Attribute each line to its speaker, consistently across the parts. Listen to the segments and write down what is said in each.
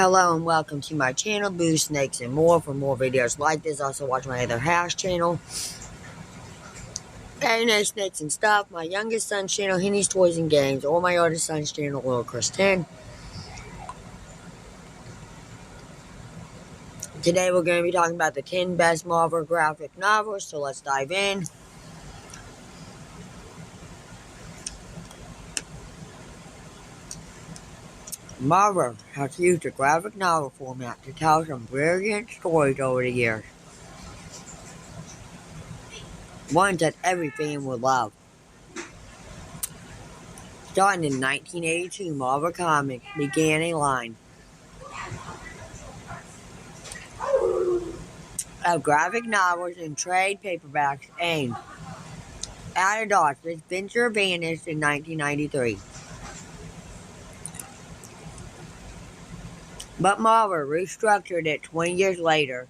Speaker 1: Hello and welcome to my channel, Boo Snakes and More. For more videos like this, also watch my other house channel, Anime Snakes and Stuff, my youngest son's channel, Henny's Toys and Games, or my oldest son's channel, Little Chris 10. Today we're going to be talking about the 10 best Marvel graphic novels, so let's dive in. Marvel has used the graphic novel format to tell some brilliant stories over the years. Ones that every fan would love. Starting in 1982, Marvel Comics began a line of graphic novels and trade paperbacks aimed at adults. This venture vanished in 1993. But Marvel restructured it 20 years later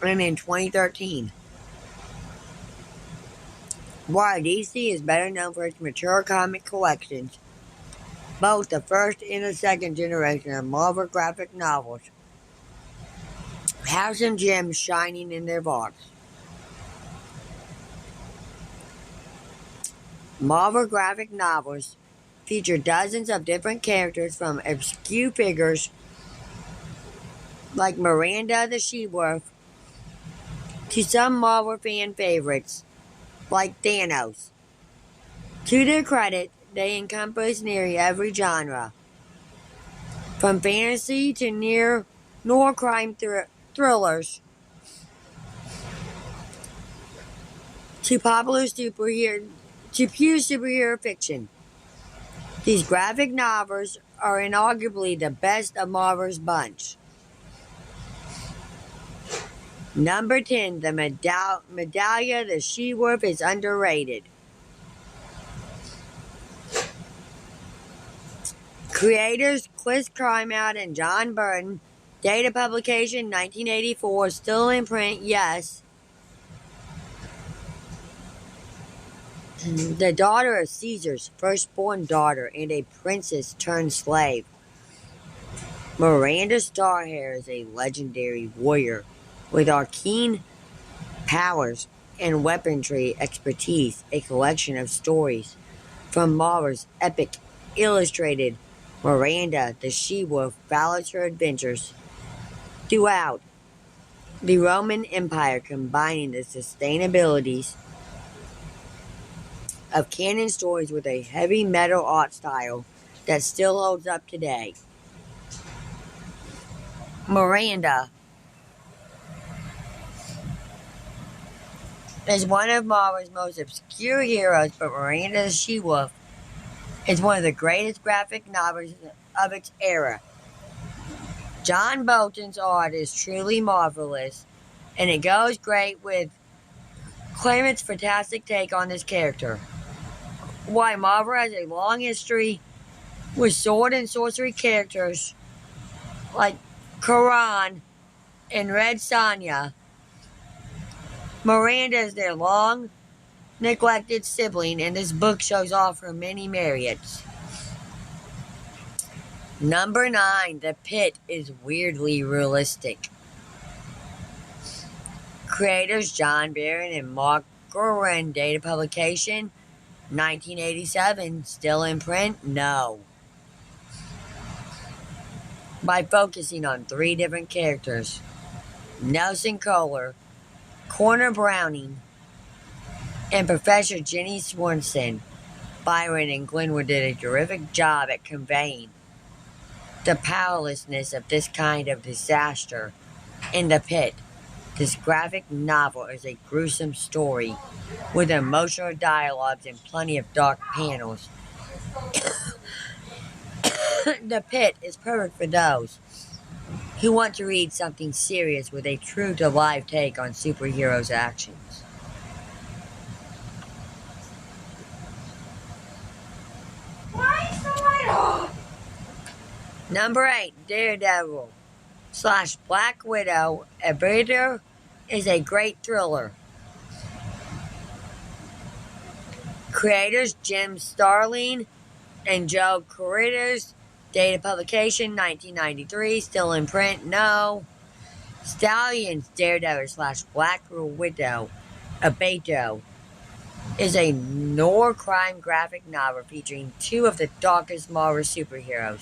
Speaker 1: and in 2013. While DC is better known for its mature comic collections, both the first and the second generation of Marvel graphic novels have some gems shining in their vaults. Marvel graphic novels feature dozens of different characters, from obscure figures like Miranda the She-Wolf to some Marvel fan favorites like Thanos. To their credit, they encompass nearly every genre, from fantasy to nor crime thrillers to pure superhero fiction. These graphic novels are inarguably the best of Marvel's bunch. Number 10, the Medallia the She-Wolf is underrated. Creators Chris Claremont and John Burton. Date of publication 1984. Still in print, yes. The daughter of Caesar's firstborn daughter and a princess turned slave. Miranda Starhair is a legendary warrior with arcane powers and weaponry expertise. A collection of stories from Marvel's epic illustrated Miranda the She-Wolf follows her adventures throughout the Roman Empire, combining the sustainabilities of canon stories with a heavy metal art style that still holds up today. Miranda is one of Marvel's most obscure heroes, but Miranda the She-Wolf is one of the greatest graphic novels of its era. John Bolton's art is truly marvelous, and it goes great with Claremont's fantastic take on this character. Why Marvel has a long history with sword and sorcery characters like Charon and Red Sonja. Miranda is their long neglected sibling, and this book shows off her many merits. Number 9, The Pit is weirdly realistic. Creators John Byrne and Mark Gruenwald. Date of publication 1987. Still in print? No. By focusing on 3 different characters, Nelson Kohler, Connor Browning, and Professor Jenny Swanson, Byron and Glenwood did a terrific job at conveying the powerlessness of this kind of disaster in The Pit. This graphic novel is a gruesome story with emotional dialogues and plenty of dark panels. The Pit is perfect for those who want to read something serious with a true-to-life take on superheroes' actions. Number 8, Daredevil / Black Widow. Abiter is a great thriller. Creators Jim Starlin and Joe Corridas. Date of publication 1993, still in print, no. Stallion's Daredevil / Black Widow, Abeto, is a noir crime graphic novel featuring two of the darkest Marvel superheroes.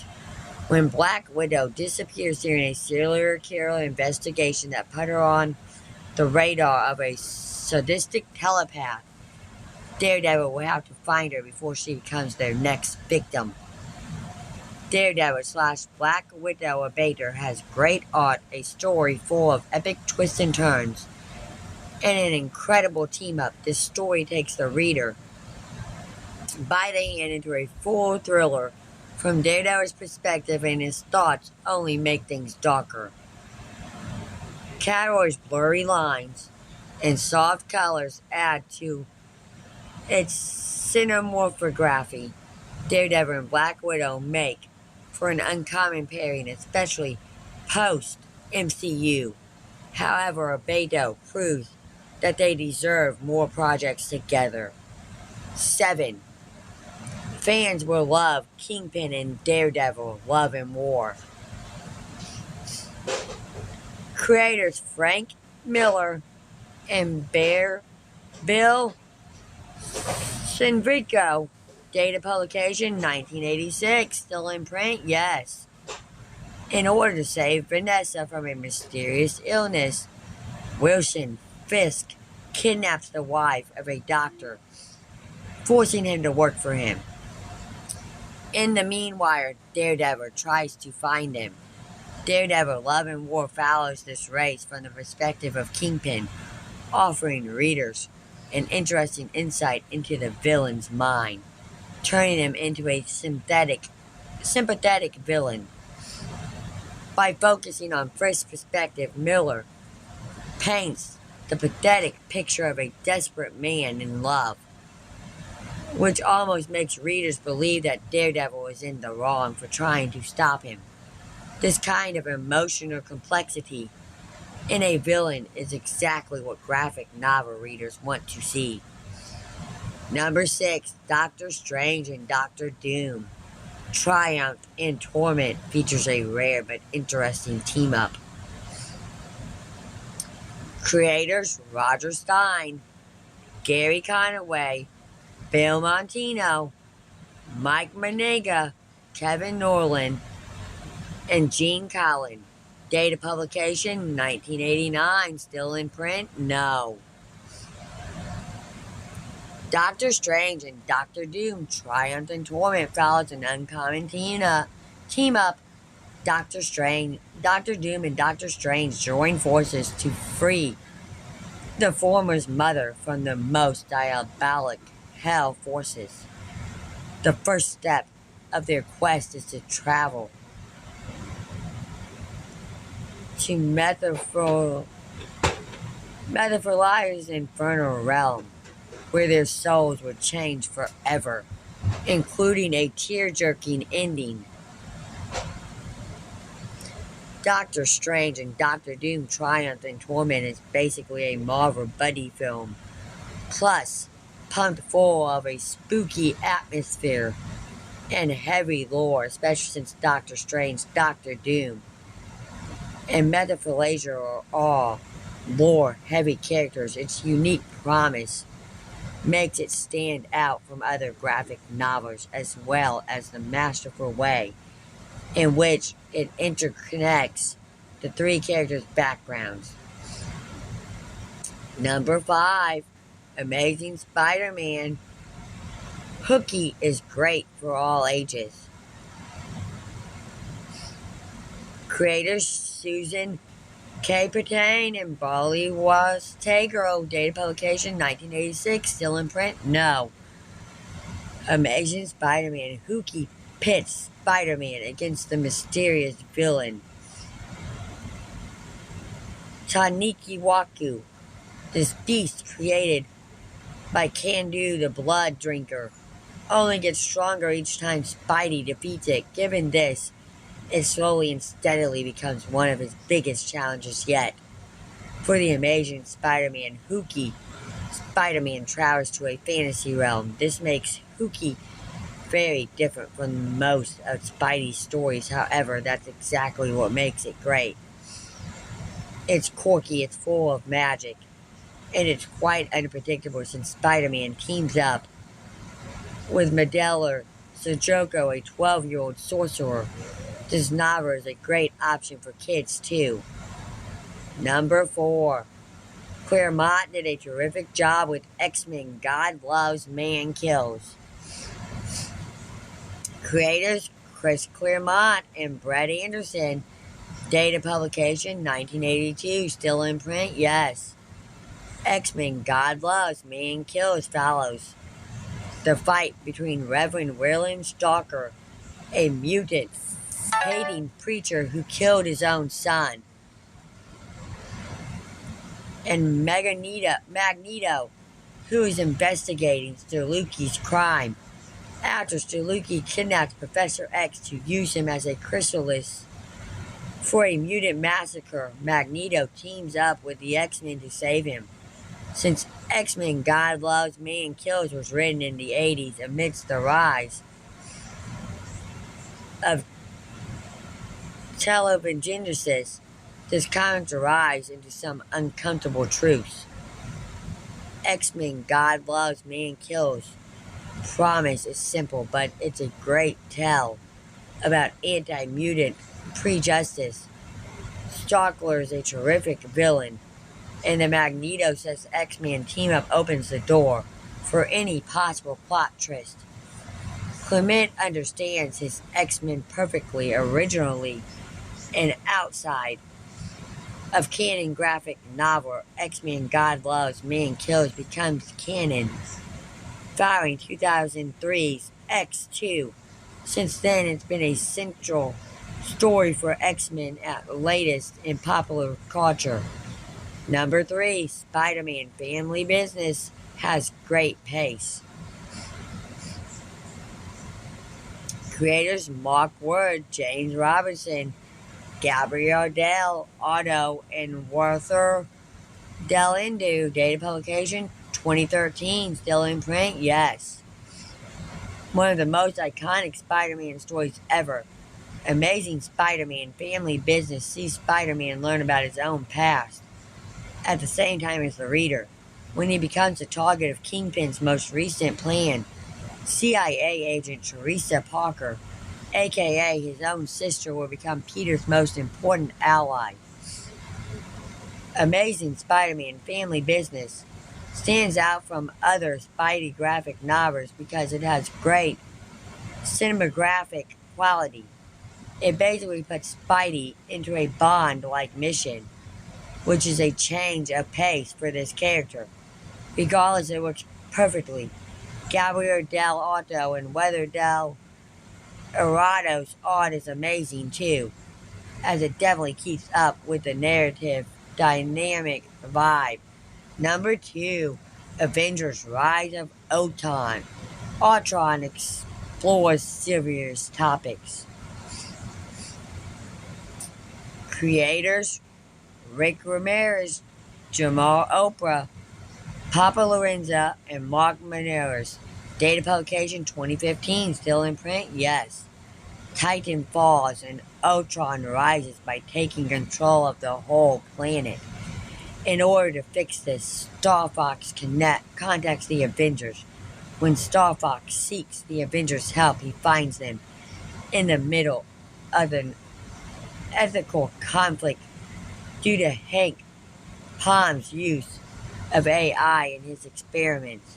Speaker 1: When Black Widow disappears during a serial killer investigation that put her on the radar of a sadistic telepath, Daredevil will have to find her before she becomes their next victim. Daredevil / Black Widow Abater has great art, a story full of epic twists and turns, and an incredible team-up. This story takes the reader by the hand into a full thriller from Daredevil's perspective, and his thoughts only make things darker. Caroy's blurry lines and soft colors add to its cinematography. Daredevil and Black Widow make for an uncommon pairing, especially post-MCU. However, Abeto proves that they deserve more projects together. 7. Fans will love Kingpin and Daredevil, Love and War. Creators Frank Miller and Bill Sinvico. Date of publication 1986. Still in print? Yes. In order to save Vanessa from a mysterious illness, Wilson Fisk kidnaps the wife of a doctor, forcing him to work for him. In the meanwhile, Daredevil tries to find him. Daredevil Love and War follows this race from the perspective of Kingpin, offering readers an interesting insight into the villain's mind, turning him into a sympathetic villain. By focusing on Frisk's perspective, Miller paints the pathetic picture of a desperate man in love, which almost makes readers believe that Daredevil is in the wrong for trying to stop him. This kind of emotional complexity in a villain is exactly what graphic novel readers want to see. Number 6, Doctor Strange and Doctor Doom. Triumph and Torment features a rare but interesting team-up. Creators Roger Stein, Gary Conaway, Bill Montino, Mike Mannega, Kevin Norland, and Gene Colan. Date of publication 1989. Still in print? No. Doctor Strange and Doctor Doom, Triumph and Torment follows an uncommon team-up. Doctor Doom and Doctor Strange join forces to free the former's mother from the most diabolic hell forces. The first step of their quest is to travel to Methaphilia's infernal realm, where their souls would change forever, including a tear-jerking ending. Doctor Strange and Doctor Doom Triumph and Torment is basically a Marvel buddy film, plus pumped full of a spooky atmosphere and heavy lore, especially since Doctor Strange, Doctor Doom, and Metaphilasia are all lore-heavy characters. Its unique promise makes it stand out from other graphic novels, as well as the masterful way in which it interconnects the three characters' backgrounds. Number 5, Amazing Spider-Man. Hooky is great for all ages. Creators Susan K. Pertain and Bali Was Tegro. Date of publication 1986. Still in print? No. Amazing Spider-Man. Hooky pits Spider-Man against the mysterious villain Taniki Waku. This beast, created by Kandu the Blood Drinker, only gets stronger each time Spidey defeats it. Given this, it slowly and steadily becomes one of his biggest challenges yet. For the Amazing Spider-Man Hooky, Spider-Man travels to a fantasy realm. This makes Hooky very different from most of Spidey's stories. However, that's exactly what makes it great. It's quirky, it's full of magic, and it's quite unpredictable since Spider-Man teams up with Medeller Sojoko, a 12-year-old sorcerer. This novel is a great option for kids, too. Number 4. Claremont did a terrific job with X-Men God Loves, Man Kills. Creators Chris Claremont and Brett Anderson. Date of publication 1982. Still in print? Yes. X-Men God Loves, Man Kills follows the fight between Reverend William Stalker, a mutant hating preacher who killed his own son, and Magneto, who is investigating Steluki's crime. After Steluki kidnaps Professor X to use him as a chrysalis for a mutant massacre, Magneto teams up with the X-Men to save him. Since X-Men God Loves, Man Kills was written in the 80s amidst the rise of televangelist, this comic derives into some uncomfortable truths. X-Men God Loves, Man Kills promise is simple, but it's a great tale about anti-mutant prejudice. Stalker is a terrific villain, and the Magneto says X-Men team-up opens the door for any possible plot twist. Clement understands his X-Men perfectly, originally and outside of canon graphic novel. X-Men God Loves, Man Kills becomes canon following 2003's X2. Since then, it's been a central story for X-Men at the latest in popular culture. Number 3, Spider-Man Family Business has great pace. Creators Mark Ward, James Robinson, Gabriel Del Otto, and Walter Del Indu. Date of publication 2013. Still in print? Yes. One of the most iconic Spider-Man stories ever. Amazing Spider-Man Family Business sees Spider-Man learn about his own past at the same time as the reader. When he becomes the target of Kingpin's most recent plan, CIA agent Teresa Parker, aka his own sister, will become Peter's most important ally. Amazing Spider-Man Family Business stands out from other Spidey graphic novels because it has great cinematographic quality. It basically puts Spidey into a Bond-like mission, which is a change of pace for this character. Regardless, it works perfectly. Gabriel Del Otto and Weather Del Erado's art is amazing too, as it definitely keeps up with the narrative dynamic vibe. Number 2, Avengers Rise of Ultron. Ultron explores serious topics. Creators Rick Ramirez, Jamal Oprah, Papa Lorenza, and Mark Maneras. Date of publication 2015. Still in print? Yes. Titan falls and Ultron rises by taking control of the whole planet. In order to fix this, Star Fox contacts the Avengers. When Star Fox seeks the Avengers' help, he finds them in the middle of an ethical conflict due to Hank Pym's use of AI in his experiments.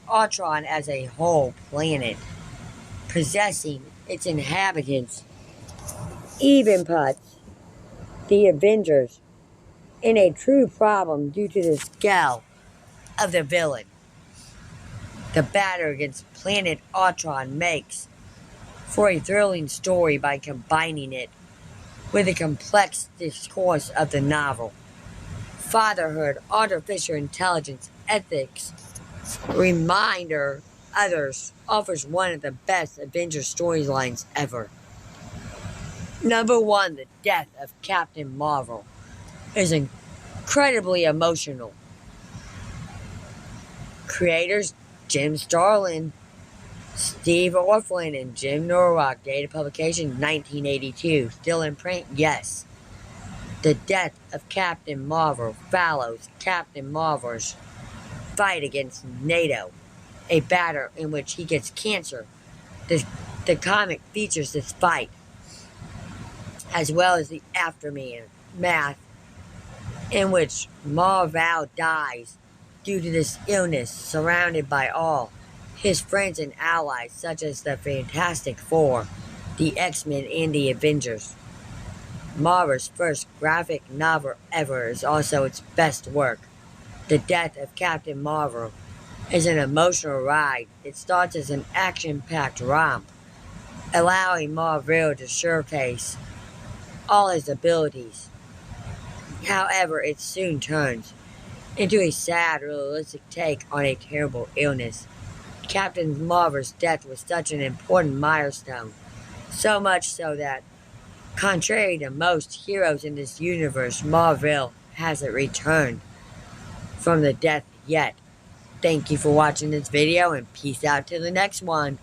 Speaker 1: Ultron as a whole planet, possessing its inhabitants, even puts the Avengers in a true problem due to the scale of the villain. The battle against Planet Ultron makes for a thrilling story by combining it with the complex discourse of the novel. Fatherhood, artificial intelligence, ethics, reminder others offers one of the best Avengers storylines ever. Number 1, the death of Captain Marvel is incredibly emotional. Creators Jim Starlin, Steve Orphan and Jim Norwalk, date of publication 1982. Still in print? Yes. The death of Captain Marvel follows Captain Marvel's fight against NATO, a battle in which he gets cancer. The comic features this fight, as well as the aftermath in which Marvel dies due to this illness, surrounded by all his friends and allies such as the Fantastic Four, the X-Men, and the Avengers. Marvel's first graphic novel ever is also its best work. The Death of Captain Marvel is an emotional ride. It starts as an action-packed romp, allowing Marvel to showcase all his abilities. However, it soon turns into a sad, realistic take on a terrible illness. Captain Marvel's death was such an important milestone, so much so that, contrary to most heroes in this universe, Marvel hasn't returned from the death yet. Thank you for watching this video, and peace out till the next one.